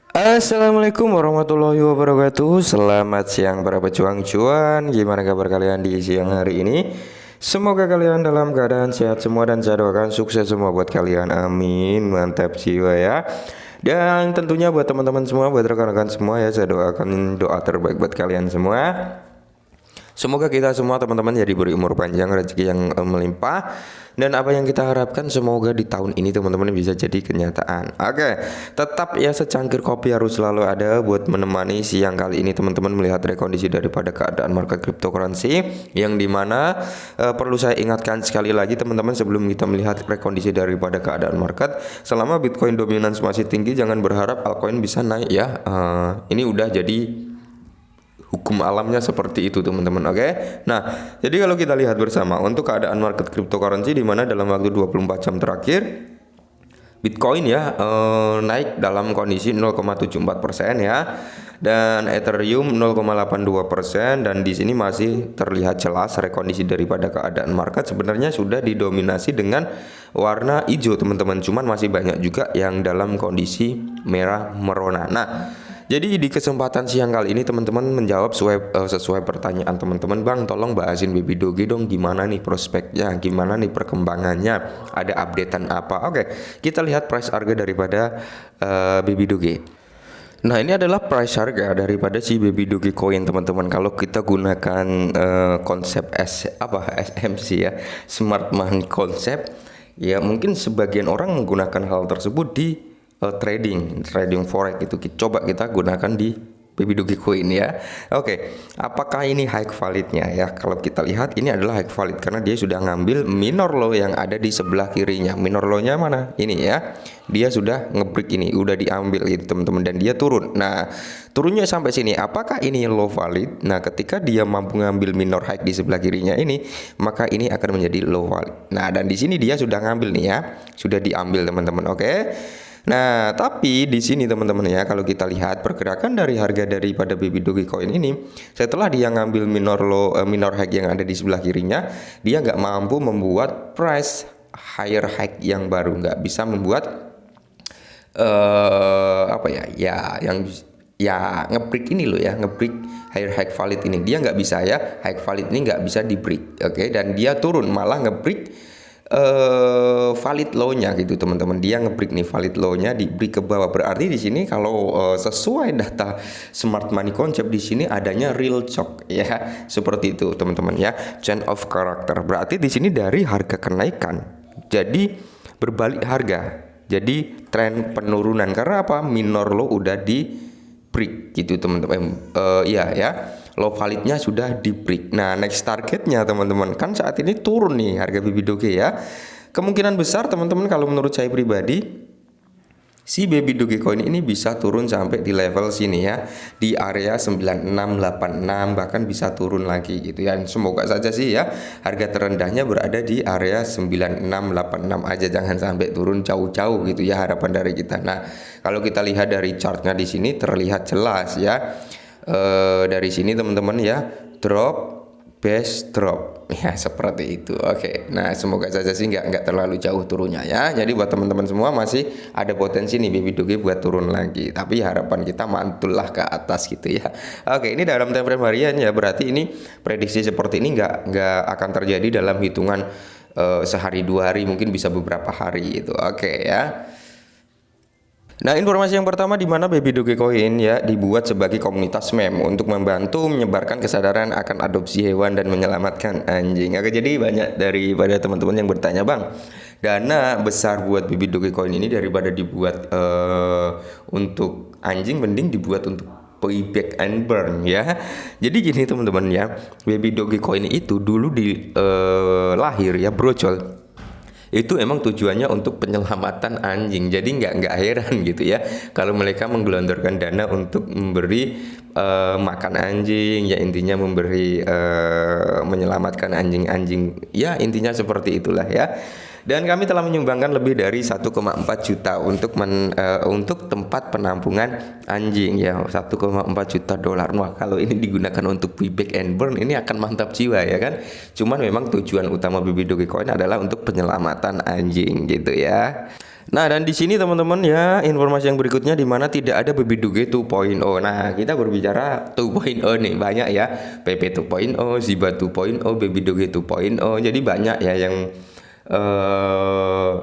Assalamualaikum warahmatullahi wabarakatuh. Selamat siang para pejuang cuan. Gimana kabar kalian di siang hari ini? Semoga kalian dalam keadaan sehat semua dan saya doakan sukses semua buat kalian. Amin. Mantap jiwa ya. Dan tentunya buat teman-teman semua, buat rekan-rekan semua ya, saya doakan doa terbaik buat kalian semua. Semoga kita semua teman-teman jadi berumur panjang, rezeki yang melimpah, dan apa yang kita harapkan semoga di tahun ini teman-teman bisa jadi kenyataan. Oke, tetap ya secangkir kopi harus selalu ada buat menemani siang kali ini teman-teman melihat rekondisi daripada keadaan market cryptocurrency, yang dimana perlu saya ingatkan sekali lagi teman-teman sebelum kita melihat rekondisi daripada keadaan market, selama Bitcoin dominance masih tinggi jangan berharap altcoin bisa naik ya. Ini udah jadi hukum alamnya seperti itu teman-teman. Oke. Nah, jadi kalau kita lihat bersama untuk keadaan market cryptocurrency di mana dalam waktu 24 jam terakhir Bitcoin ya naik dalam kondisi 0,74% ya, dan Ethereum 0,82%, dan di sini masih terlihat jelas rekondisi daripada keadaan market sebenarnya sudah didominasi dengan warna hijau teman-teman, cuman masih banyak juga yang dalam kondisi merah merona. Nah, jadi di kesempatan siang kali ini teman-teman menjawab sesuai pertanyaan teman-teman, Bang tolong bahasin Baby Doge dong, gimana nih prospeknya, gimana nih perkembangannya, ada updatean apa. Oke, kita lihat price harga daripada Baby Doge. Nah, ini adalah price harga daripada si Baby Doge Coin teman-teman. Kalau kita gunakan konsep SMC ya, Smart Money Concept, ya mungkin sebagian orang menggunakan hal tersebut di trading forex itu. Coba kita gunakan di Baby Doge Coin ya. Oke, apakah ini high validnya ya? Kalau kita lihat ini adalah high valid karena dia sudah ngambil minor low yang ada di sebelah kirinya. Minor low-nya mana? Ini ya. Dia sudah ngebreak ini, udah diambil itu teman-teman, dan dia turun. Nah, turunnya sampai sini. Apakah ini low valid? Nah, ketika dia mampu ngambil minor high di sebelah kirinya ini, maka ini akan menjadi low valid. Nah, dan di sini dia sudah ngambil nih ya. Sudah diambil teman-teman. Oke. Nah, tapi di sini teman-teman ya, kalau kita lihat pergerakan dari harga daripada Baby Doge Coin ini, setelah dia ngambil minor low, minor high yang ada di sebelah kirinya, dia nggak mampu membuat price higher high yang baru, nggak bisa membuat apa ya, yang ya ngebreak ini loh ya, ngebreak higher high valid ini, dia nggak bisa ya, high valid ini nggak bisa di break. Oke, dan dia turun malah ngebreak valid low-nya gitu teman-teman. Dia ngebreak nih valid low-nya, di break ke bawah. Berarti di sini kalau sesuai data Smart Money Concept di sini adanya real shock ya. Seperti itu teman-teman ya. Change of character. Berarti di sini dari harga kenaikan jadi berbalik harga. Jadi tren penurunan karena apa? Minor low udah di break gitu teman-teman. Iya ya. Low validnya sudah di break. Nah, next targetnya teman-teman, kan saat ini turun nih harga Baby Doge ya. Kemungkinan besar teman-teman kalau menurut saya pribadi, si Baby Doge Coin ini bisa turun sampai di level sini ya, di area 9686, bahkan bisa turun lagi gitu ya. Semoga saja sih ya harga terendahnya berada di area 9686 aja, jangan sampai turun jauh-jauh gitu ya harapan dari kita. Nah, kalau kita lihat dari chartnya di sini terlihat jelas ya. Dari sini teman-teman ya, drop base drop ya, seperti itu. Oke, nah semoga saja sih nggak terlalu jauh turunnya ya. Jadi buat teman-teman semua masih ada potensi nih Baby Doge buat turun lagi, tapi harapan kita mantul lah ke atas gitu ya. Oke, ini dalam time frame harian ya, berarti ini prediksi seperti ini nggak akan terjadi dalam hitungan sehari dua hari, mungkin bisa beberapa hari itu. Oke ya. Nah, informasi yang pertama di mana Baby Doge Coin ya dibuat sebagai komunitas meme untuk membantu menyebarkan kesadaran akan adopsi hewan dan menyelamatkan anjing. Oke, jadi banyak daripada teman-teman yang bertanya, Bang, dana besar buat Baby Doge Coin ini daripada dibuat untuk anjing, mending dibuat untuk payback and burn ya. Jadi gini teman-teman ya, Baby Doge Coin itu dulu di lahir ya brojol, itu emang tujuannya untuk penyelamatan anjing. Jadi nggak heran gitu ya kalau mereka menggelontorkan dana untuk memberi makan anjing ya, intinya memberi menyelamatkan anjing-anjing ya, intinya seperti itulah ya. Dan kami telah menyumbangkan lebih dari 1,4 juta untuk tempat penampungan anjing ya, 1,4 juta dolar. Wah, kalau ini digunakan untuk buyback and burn ini akan mantap jiwa ya kan. Cuman memang tujuan utama Baby Doge Coin adalah untuk penyelamatan anjing gitu ya. Nah, dan di sini teman-teman ya, informasi yang berikutnya di mana tidak ada Baby Doge 2.0. Nah, kita berbicara 2.0 nih, banyak ya. PP 2.0, Ziba 2.0, Baby Doge 2.0. Jadi banyak ya yang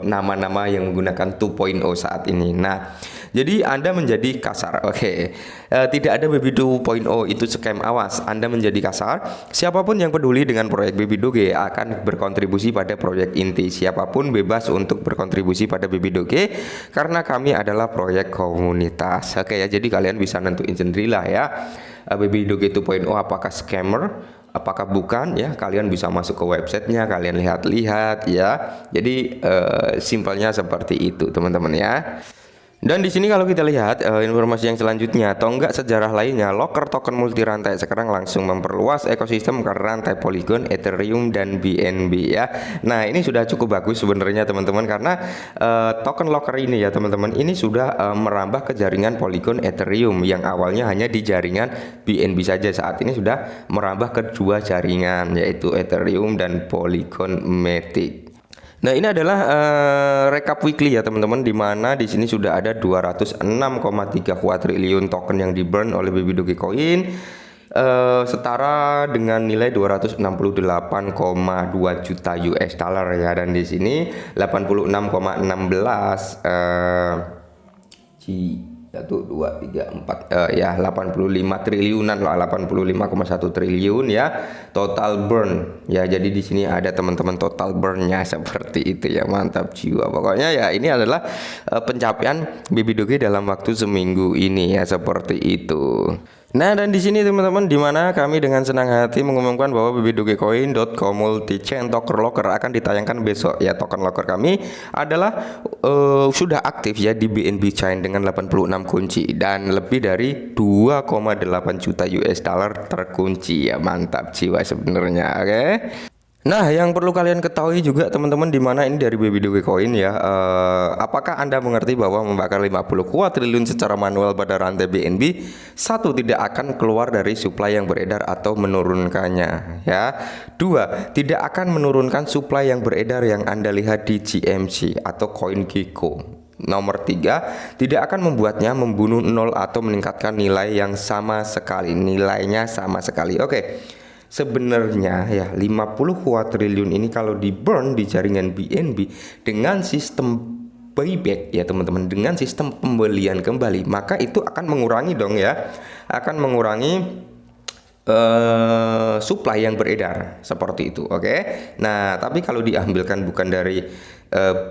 nama-nama yang menggunakan 2.0 saat ini. Nah, jadi Anda menjadi kasar. Oke. Tidak ada Baby 2.0, itu scam, awas. Anda menjadi kasar. Siapapun yang peduli dengan proyek Baby Doge akan berkontribusi pada proyek inti. Siapapun bebas untuk berkontribusi pada Baby Doge karena kami adalah proyek komunitas. Oke ya, jadi kalian bisa nentuin sendirilah ya. Baby Doge 2.0 apakah scammer? Apakah bukan ya, kalian bisa masuk ke websitenya, kalian lihat-lihat ya. Jadi simpelnya seperti itu teman-teman ya. Dan di sini kalau kita lihat informasi yang selanjutnya, tonggak sejarah lainnya, locker token multi rantai sekarang langsung memperluas ekosistem ke rantai Polygon, Ethereum dan BNB ya. Nah, ini sudah cukup bagus sebenarnya teman-teman, karena token locker ini ya teman-teman, ini sudah merambah ke jaringan Polygon, Ethereum yang awalnya hanya di jaringan BNB saja. Saat ini sudah merambah ke dua jaringan, yaitu Ethereum dan Polygon Matic. Nah, ini adalah recap weekly ya teman-teman, di mana di sini sudah ada 206,3 kuadriliun token yang di burn oleh Baby Doge Coin, setara dengan nilai 268,2 juta US dollar ya. Dan di sini 86,16 1, 2, 3, 4 ya 85 triliunan loh, 85,1 triliun ya total burn ya. Jadi di sini ada teman-teman total burnnya seperti itu ya, mantap jiwa. Pokoknya ya ini adalah pencapaian Baby Doge dalam waktu seminggu ini ya, seperti itu. Nah, dan di sini teman-teman, di mana kami dengan senang hati mengumumkan bahwa babydogecoin.com multi-chain token locker akan ditayangkan besok ya. Token locker kami adalah sudah aktif ya di BNB Chain dengan 86 kunci dan lebih dari 2,8 juta US dollar terkunci ya, mantap jiwa sebenarnya. Oke. Nah, yang perlu kalian ketahui juga teman-teman, di mana ini dari Baby Doge Coin ya. Apakah Anda mengerti bahwa membakar 50 kuadriliun secara manual pada rantai BNB, satu, tidak akan keluar dari supply yang beredar atau menurunkannya ya. Dua, tidak akan menurunkan supply yang beredar yang Anda lihat di GMC atau CoinGecko. Nomor 3, tidak akan membuatnya membunuh nol atau meningkatkan nilai yang sama sekali, nilainya sama sekali. Oke. Sebenarnya ya 50 kuadriliun ini kalau di burn di jaringan BNB dengan sistem buyback ya teman-teman, dengan sistem pembelian kembali, maka itu akan mengurangi dong ya, akan mengurangi supply yang beredar seperti itu. Oke. Nah, tapi kalau diambilkan bukan dari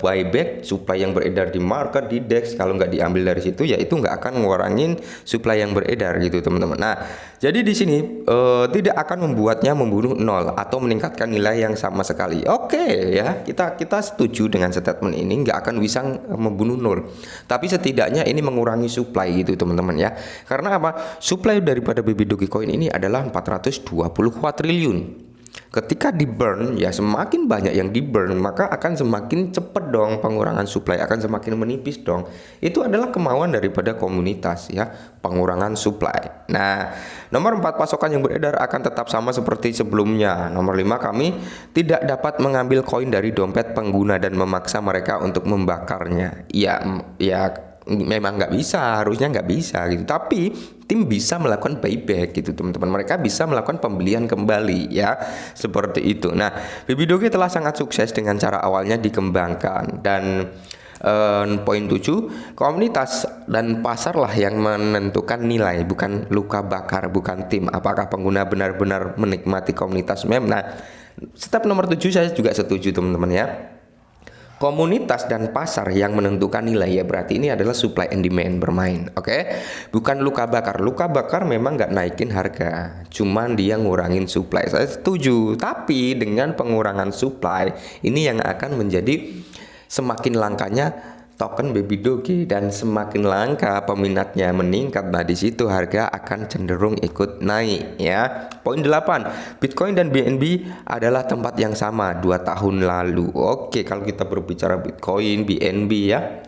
buyback, supply yang beredar di market, di DEX, kalau nggak diambil dari situ ya itu nggak akan ngurangin supply yang beredar gitu teman-teman. Nah, jadi di sini tidak akan membuatnya membunuh nol atau meningkatkan nilai yang sama sekali. Oke ya, kita setuju dengan statement ini, nggak akan bisa membunuh nol, tapi setidaknya ini mengurangi supply gitu teman-teman ya. Karena apa? Supply daripada Baby Doge Coin ini adalah 420 kuadriliun. Ketika di burn ya, semakin banyak yang di burn, maka akan semakin cepat dong pengurangan supply, akan semakin menipis dong. Itu adalah kemauan daripada komunitas ya, pengurangan supply. Nah, nomor 4, pasokan yang beredar akan tetap sama seperti sebelumnya. Nomor 5, kami tidak dapat mengambil koin dari dompet pengguna dan memaksa mereka untuk membakarnya. Ya memang nggak bisa, harusnya nggak bisa gitu. Tapi tim bisa melakukan buyback gitu teman-teman. Mereka bisa melakukan pembelian kembali ya, seperti itu. Nah, Baby Doge telah sangat sukses dengan cara awalnya dikembangkan. Dan poin 7, komunitas dan pasar lah yang menentukan nilai, bukan luka bakar, bukan tim. Apakah pengguna benar-benar menikmati komunitas meme? Nah, step nomor 7 saya juga setuju teman-teman ya. Komunitas dan pasar yang menentukan nilai ya, berarti ini adalah supply and demand bermain. Oke. Bukan luka bakar. Luka bakar memang nggak naikin harga, cuman dia ngurangin supply. Saya setuju, tapi dengan pengurangan supply ini yang akan menjadi semakin langkanya token Baby Doge, dan semakin langka peminatnya meningkat. Nah, di situ harga akan cenderung ikut naik ya. Poin 8, Bitcoin dan BNB adalah tempat yang sama 2 tahun lalu. Oke, kalau kita berbicara Bitcoin, BNB ya,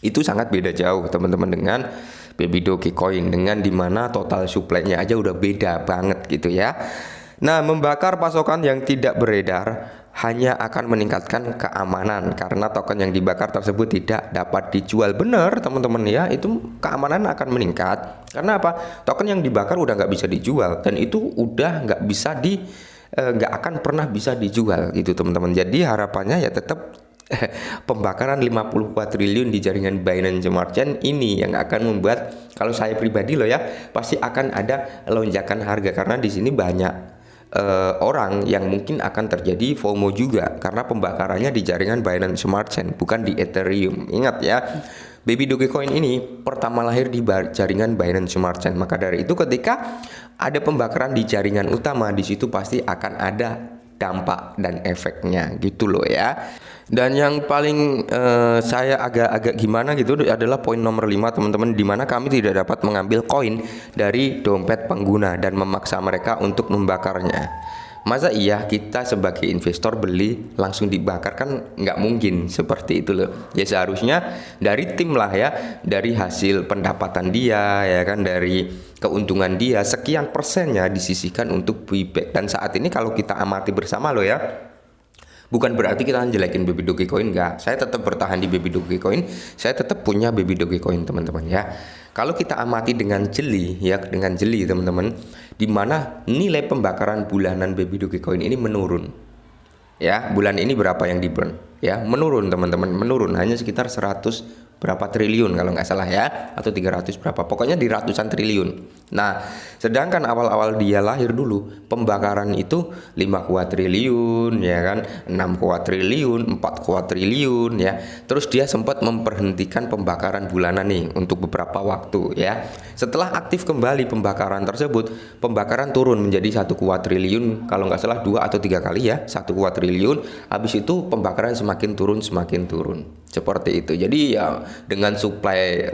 itu sangat beda jauh teman-teman dengan Baby Doge Coin, dengan dimana total supply-nya aja udah beda banget gitu ya. Nah, membakar pasokan yang tidak beredar hanya akan meningkatkan keamanan karena token yang dibakar tersebut tidak dapat dijual. Bener teman-teman ya, itu keamanan akan meningkat karena apa? Token yang dibakar udah nggak bisa dijual dan itu udah nggak bisa nggak akan pernah bisa dijual gitu teman-teman. Jadi harapannya ya tetap pembakaran 54 triliun di jaringan Binance Smart Chain ini yang akan membuat, kalau saya pribadi loh ya, pasti akan ada lonjakan harga karena di sini banyak orang yang mungkin akan terjadi FOMO juga karena pembakarannya di jaringan Binance Smart Chain bukan di Ethereum. Ingat ya, Baby Dogecoin ini pertama lahir di jaringan Binance Smart Chain. Maka dari itu ketika ada pembakaran di jaringan utama, di situ pasti akan ada dampak dan efeknya gitu loh ya. Dan yang paling saya agak gimana gitu adalah poin nomor 5 teman-teman, dimana kami tidak dapat mengambil koin dari dompet pengguna dan memaksa mereka untuk membakarnya. Masa iya kita sebagai investor beli langsung dibakar? Kan nggak mungkin seperti itu loh. Ya seharusnya dari tim lah ya, dari hasil pendapatan dia ya kan, dari keuntungan dia sekian persennya disisihkan untuk buyback. Dan saat ini kalau kita amati bersama loh ya, bukan berarti kita jelekin Baby Dogecoin, enggak. Saya tetap bertahan di Baby Dogecoin. Saya tetap punya Baby Dogecoin teman-teman ya. Kalau kita amati dengan jeli ya, dengan jeli teman-teman, di mana nilai pembakaran bulanan Baby Dogecoin ini menurun. Ya, bulan ini berapa yang di burn? Ya, menurun teman-teman, menurun hanya sekitar 100 berapa triliun kalau nggak salah ya, atau 300 berapa, pokoknya di ratusan triliun. Nah, sedangkan awal-awal dia lahir dulu pembakaran itu 5 triliun ya kan, 6 triliun, 4 triliun ya. Terus dia sempat memperhentikan pembakaran bulanan nih untuk beberapa waktu ya. Setelah aktif kembali pembakaran tersebut, pembakaran turun menjadi 1 triliun kalau nggak salah 2 atau 3 kali ya, 1 triliun. Habis itu pembakaran semakin turun seperti itu. Jadi ya dengan supply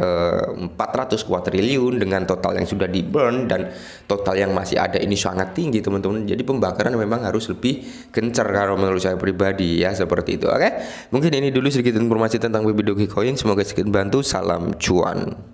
400 triliun dengan total yang sudah di burn dan total yang masih ada ini sangat tinggi teman-teman. Jadi pembakaran memang harus lebih gencar kalau menurut saya pribadi ya, seperti itu. Oke, mungkin ini dulu sedikit informasi tentang Baby Dogecoin, semoga sedikit bantu. Salam cuan.